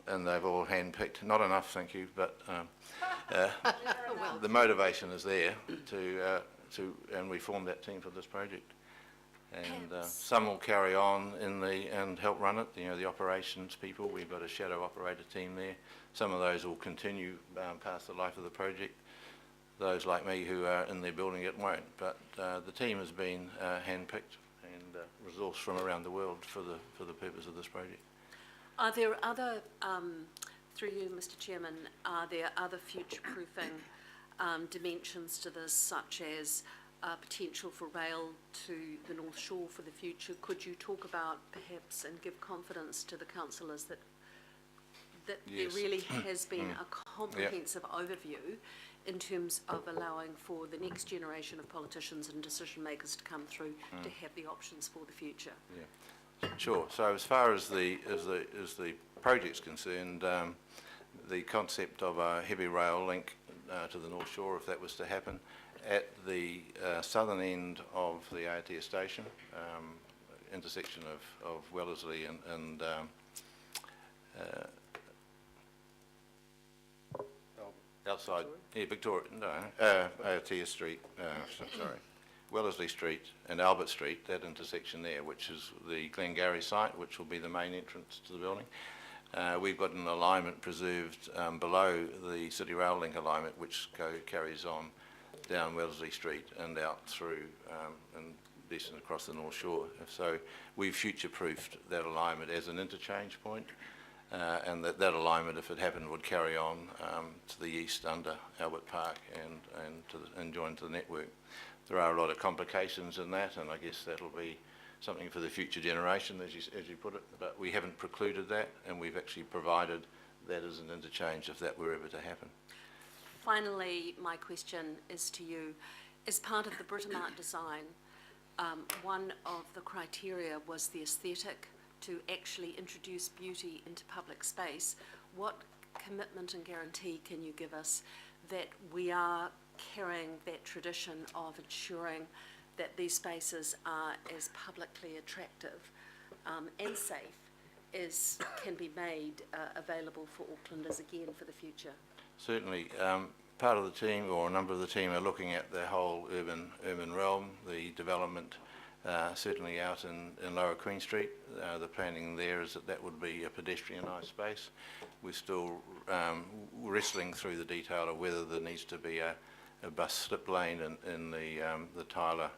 and they've all handpicked. Not enough, thank you, but the motivation is there and we formed that team for this project. And some will carry on and help run it. The operations people. We've got a shadow operator team there. Some of those will continue past the life of the project. Those like me who are in there building it won't. But the team has been handpicked and resourced from around the world for the purpose of this project. Are there other, through you, Mr. Chairman, are there other future-proofing dimensions to this, such as potential for rail to the North Shore for the future? Could you talk about perhaps and give confidence to the councillors that Yes. there really has been a comprehensive overview in terms of allowing for the next generation of politicians and decision makers to come through to have the options for the future? Yeah, sure. So as far as the project's concerned, the concept of a heavy rail link to the North Shore, if that was to happen, at the southern end of the ATS station, intersection of Wellesley and outside, Victoria, no, ATS Street, sorry, Wellesley Street and Albert Street, that intersection there, which is the Glengarry site, which will be the main entrance to the building. We've got an alignment preserved below the City Rail Link alignment, which carries on down Wellesley Street and out through and descend across the North Shore. So we've future-proofed that alignment as an interchange point. And that alignment, if it happened, would carry on to the east under Albert Park and join to the network. There are a lot of complications in that, and I guess that'll be something for the future generation, as you put it. But we haven't precluded that, and we've actually provided that as an interchange if that were ever to happen. Finally, my question is to you. As part of the Britomart design, one of the criteria was the aesthetic, to actually introduce beauty into public space. What commitment and guarantee can you give us that we are carrying that tradition of ensuring that these spaces are as publicly attractive and safe as can be made available for Aucklanders again for the future? Certainly. Part of the team, or a number of the team, are looking at the whole urban realm, the development. Certainly out in Lower Queen Street, the planning there is that would be a pedestrianised space. We're still wrestling through the detail of whether there needs to be a bus slip lane in the Tyler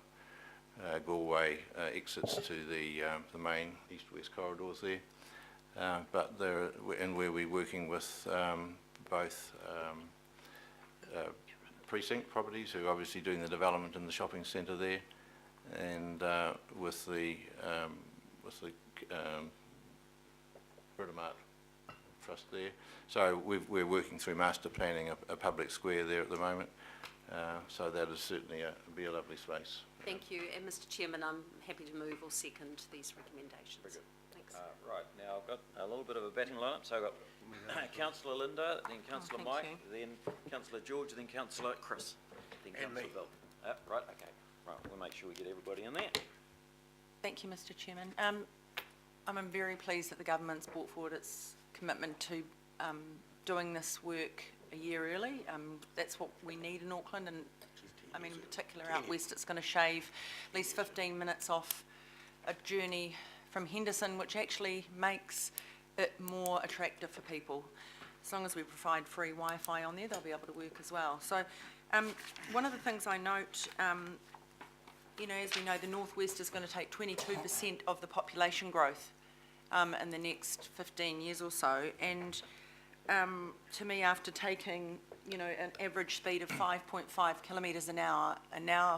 Galway exits to the main east-west corridors there. But where we're working with both precinct properties, who are obviously doing the development in the shopping centre there, and with the Britomart Trust there. So we're working through master planning a public square there at the moment. So that is certainly be a lovely space. Thank you. And Mr. Chairman, I'm happy to move or second these recommendations. Thanks. Right, now I've got a little bit of a batting lineup. So I've got Councillor Linda, then Councillor Mike, then Councillor George, then Councillor Chris, then Councillor Bill. Right, okay. Right, we'll make sure we get everybody in there. Thank you, Mr. Chairman. I'm very pleased that the government's brought forward its commitment to doing this work a year early. That's what we need in Auckland, and I mean in particular out west it's going to shave at least 15 minutes off a journey from Henderson, which actually makes it more attractive for people. As long as we provide free Wi-Fi on there, they'll be able to work as well. So one of the things I note, you know, as we know, the Northwest is going to take 22% of the population growth in the next 15 years or so. And to me, after taking, you know, an average speed of 5.5 kilometres an hour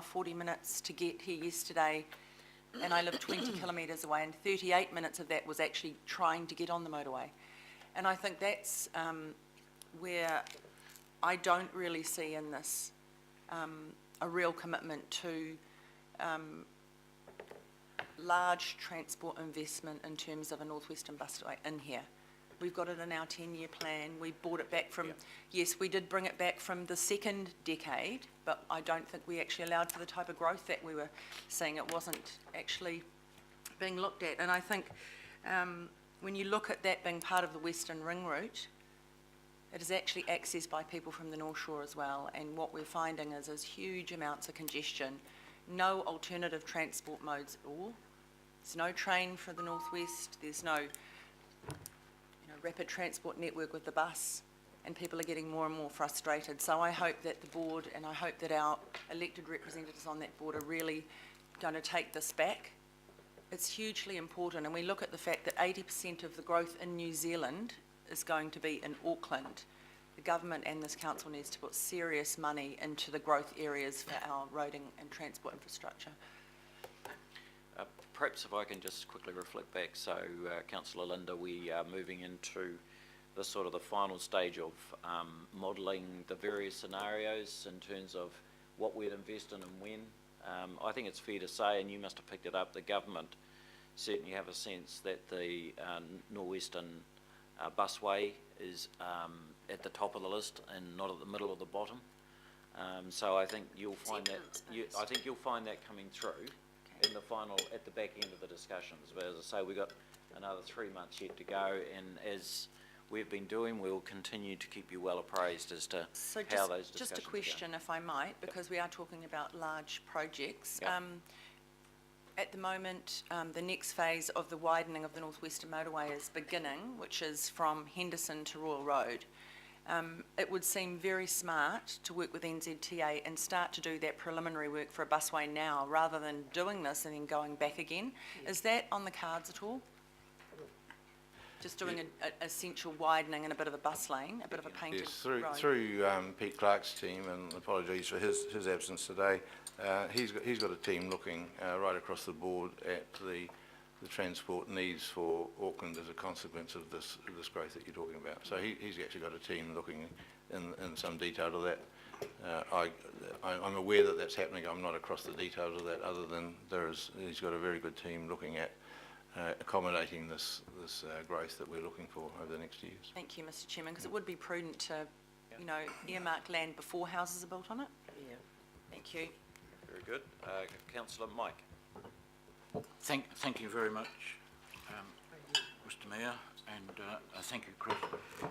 40 minutes to get here yesterday, and I live 20 kilometres away, and 38 minutes of that was actually trying to get on the motorway. And I think that's where I don't really see in this a real commitment to large transport investment in terms of a Northwestern Busway in here. We've got it in our 10-year plan. We brought it back from, yes, we did bring it back from the second decade, but I don't think we actually allowed for the type of growth that we were seeing. It wasn't actually being looked at. And I think when you look at that being part of the Western Ring Route, it is actually accessed by people from the North Shore as well, and what we're finding is huge amounts of congestion, no alternative transport modes at all. There's no train for the Northwest, there's no rapid transport network with the bus, and people are getting more and more frustrated. So I hope that the board, and I hope that our elected representatives on that board are really going to take this back. It's hugely important, and we look at the fact that 80% of the growth in New Zealand is going to be in Auckland. The government and this council needs to put serious money into the growth areas for our roading and transport infrastructure. Perhaps if I can just quickly reflect back. So, Councillor Linda, we are moving into the sort of the final stage of modelling the various scenarios in terms of what we'd invest in and when. I think it's fair to say, and you must have picked it up, the government certainly have a sense that the Northwestern busway is at the top of the list and not at the middle or the bottom. So I think you'll find you'll find that coming through in the final, at the back end of the discussions. But as I say, we've got another 3 months yet to go, and as we've been doing, we'll continue to keep you well appraised as to how those discussions go. Just a question, if I might, because we are talking about large projects. At the moment, the next phase of the widening of the Northwestern Motorway is beginning, which is from Henderson to Royal Road. It would seem very smart to work with NZTA and start to do that preliminary work for a busway now, rather than doing this and then going back again. Is that on the cards at all? Just doing an essential widening and a bit of a bus lane, a bit of a painted road? Through Pete Clark's team, and apologies for his absence today, he's got a team looking right across the board at the transport needs for Auckland as a consequence of this growth that you're talking about. So he's actually got a team looking in some detail to that. I'm aware that that's happening. I'm not across the details of that, other than he's got a very good team looking at accommodating this growth that we're looking for over the next years. Thank you, Mr. Chairman, because it would be prudent to, earmark land before houses are built on it. Yeah. Thank you. Very good. Councillor Mike. Thank you very much, Mr. Mayor, and thank you, Chris.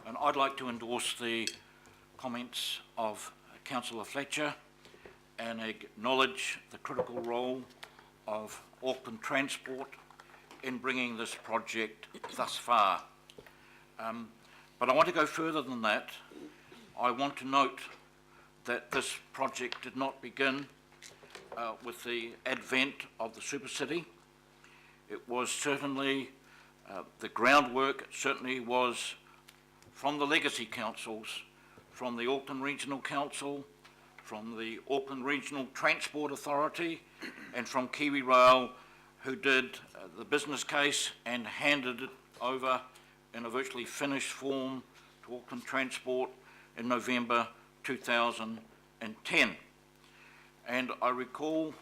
And I'd like to endorse the comments of Councillor Fletcher and acknowledge the critical role of Auckland Transport in bringing this project thus far. But I want to go further than that. I want to note that this project did not begin with the advent of the Super City. It was certainly, the groundwork certainly was from the legacy councils, from the Auckland Regional Council, from the Auckland Regional Transport Authority, and from Kiwi Rail, who did the business case and handed it over in a virtually finished form to Auckland Transport in November 2010. And I recall,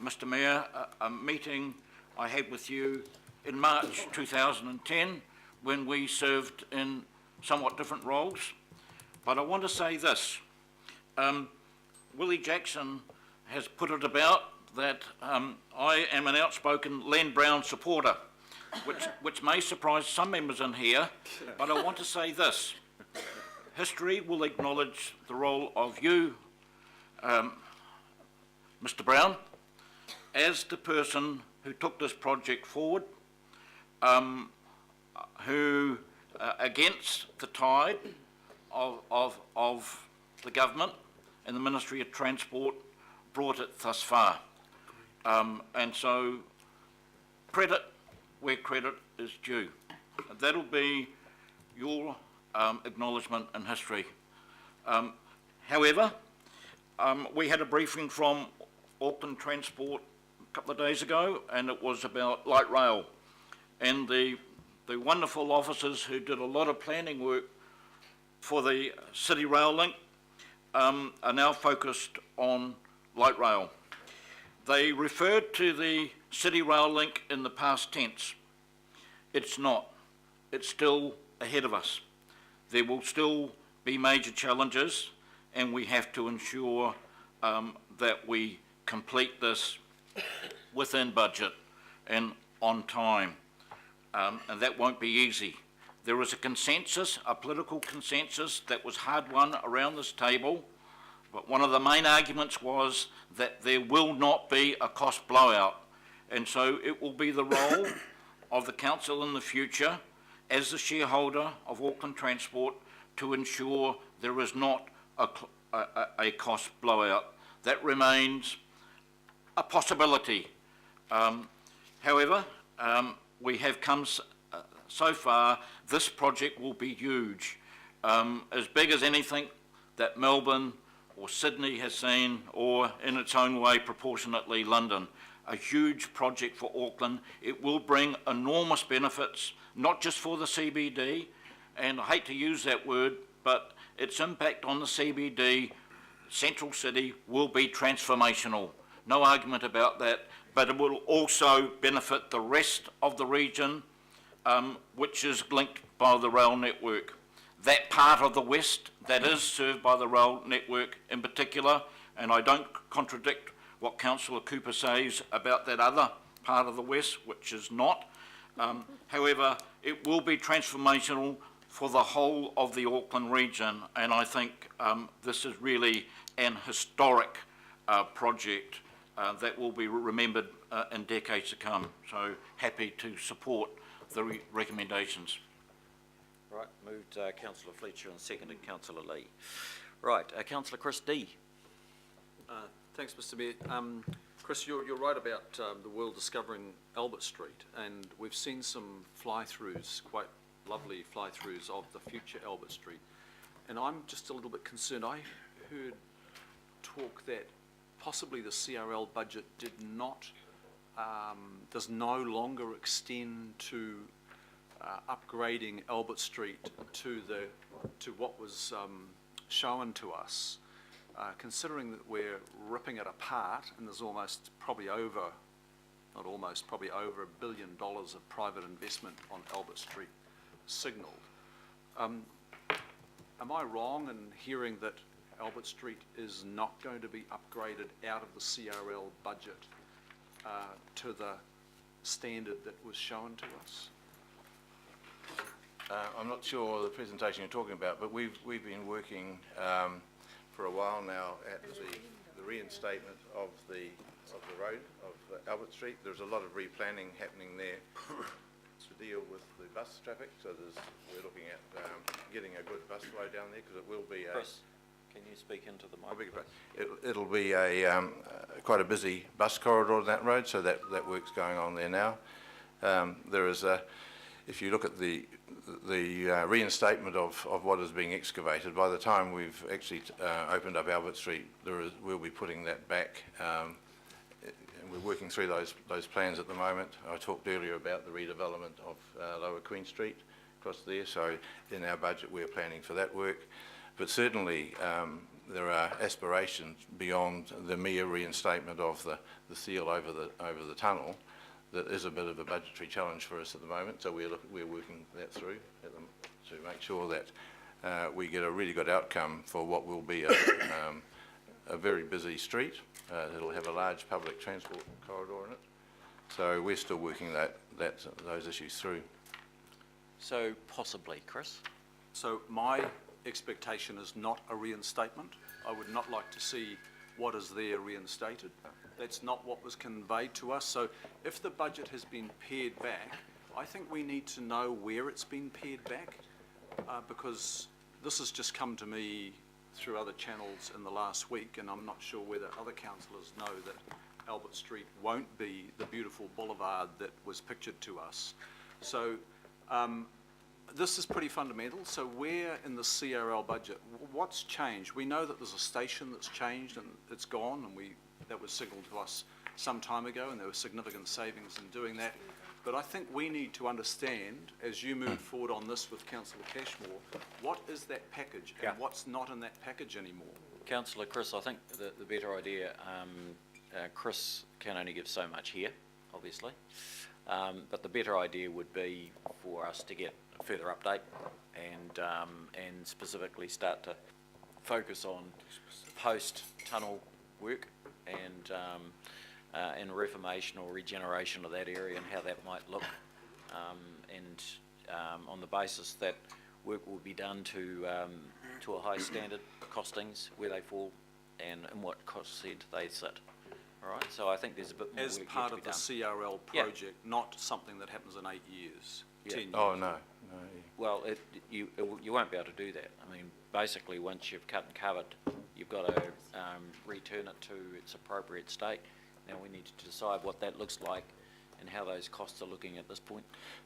Mr. Mayor, a meeting I had with you in March 2010 when we served in somewhat different roles. But I want to say this. Willie Jackson has put it about that I am an outspoken Len Brown supporter, which may surprise some members in here, but I want to say this. History will acknowledge the role of you, Mr. Brown, as the person who took this project forward, who, against the tide of the government and the Ministry of Transport, brought it thus far. And so, credit where credit is due. That'll be your acknowledgement in history. However, we had a briefing from Auckland Transport a couple of days ago, and it was about light rail, and the wonderful officers who did a lot of planning work for the City Rail Link are now focused on light rail. They referred to the City Rail Link in the past tense. It's not. It's still ahead of us. There will still be major challenges, and we have to ensure that we complete this within budget and on time. and that won't be easy. There is a consensus, a political consensus that was hard won around this table, but one of the main arguments was that there will not be a cost blowout. And so it will be the role of the council in the future, as the shareholder of Auckland Transport, to ensure there is not a cost blowout. That remains a possibility. However, we have come so far. This project will be huge, as big as anything that Melbourne or Sydney has seen, or in its own way proportionately London. A huge project for Auckland. It will bring enormous benefits, not just for the CBD, and I hate to use that word, but its impact on the CBD, Central City, will be transformational. No argument about that, but it will also benefit the rest of the region, which is linked by the rail network. That part of the west that is served by the rail network in particular, and I don't contradict what Councillor Cooper says about that other part of the west, which is not. However, it will be transformational for the whole of the Auckland region, and I think this is really an historic project that will be remembered in decades to come. So happy to support the recommendations. Right, moved Councillor Fletcher and seconded Councillor Lee. Right, Councillor Chris D. Thanks, Mr. Mayor. Chris, you're right about the world discovering Albert Street, and we've seen some fly-throughs, quite lovely fly-throughs of the future Albert Street. And I'm just a little bit concerned. I heard talk that possibly the CRL budget does no longer extend to upgrading Albert Street to what was shown to us. Considering that we're ripping it apart and there's probably over $1 billion of private investment on Albert Street signalled. Am I wrong in hearing that Albert Street is not going to be upgraded out of the CRL budget to the standard that was shown to us? I'm not sure the presentation you're talking about, but we've been working for a while now at the reinstatement of the road of Albert Street. There's a lot of replanning happening there to deal with the bus traffic. So we're looking at getting a good bus flow down there, because it will be Chris, can you speak into the microphone? it'll be quite a busy bus corridor on that road. So that work's going on there now. There is if you look at the reinstatement of what is being excavated, by the time we've actually opened up Albert Street, we'll be putting that back. And we're working through those plans at the moment. I talked earlier about the redevelopment of Lower Queen Street across there. So in our budget, we're planning for that work. But certainly there are aspirations beyond the mere reinstatement of the seal over the tunnel. That is a bit of a budgetary challenge for us at the moment, so we're working that through to make sure that we get a really good outcome for what will be a very busy street. It'll have a large public transport corridor in it, so we're still working those issues through. So possibly, Chris? So my expectation is not a reinstatement. I would not like to see what is there reinstated. That's not what was conveyed to us. So if the budget has been pared back, I think we need to know where it's been pared back, because this has just come to me through other channels in the last week, and I'm not sure whether other councillors know that Albert Street won't be the beautiful boulevard that was pictured to us. So this is pretty fundamental. So where in the CRL budget, what's changed? We know that there's a station that's changed and it's gone, and that was signalled to us some time ago, and there were significant savings in doing that. But I think we need to understand, as you move forward on this with Councillor Cashmore, what is that package and what's not in that package anymore? Councillor Chris, I think the better idea, Chris can only give so much here, obviously, but the better idea would be for us to get a further update and specifically start to focus on post-tunnel work and reformation or regeneration of that area and how that might look on the basis that work will be done to a high standard, costings, where they fall, and in what cost centre they sit. All right, so I think there's a bit more work As yet part to be of the done. CRL Yeah. project, not something that happens in 8 years, Yeah. 10 years. Oh, no, no, Well, you won't be able to do that. I mean, basically, once you've cut and covered, you've got to return it to its appropriate state. Now we need to decide what that looks like and how those costs are looking at this point.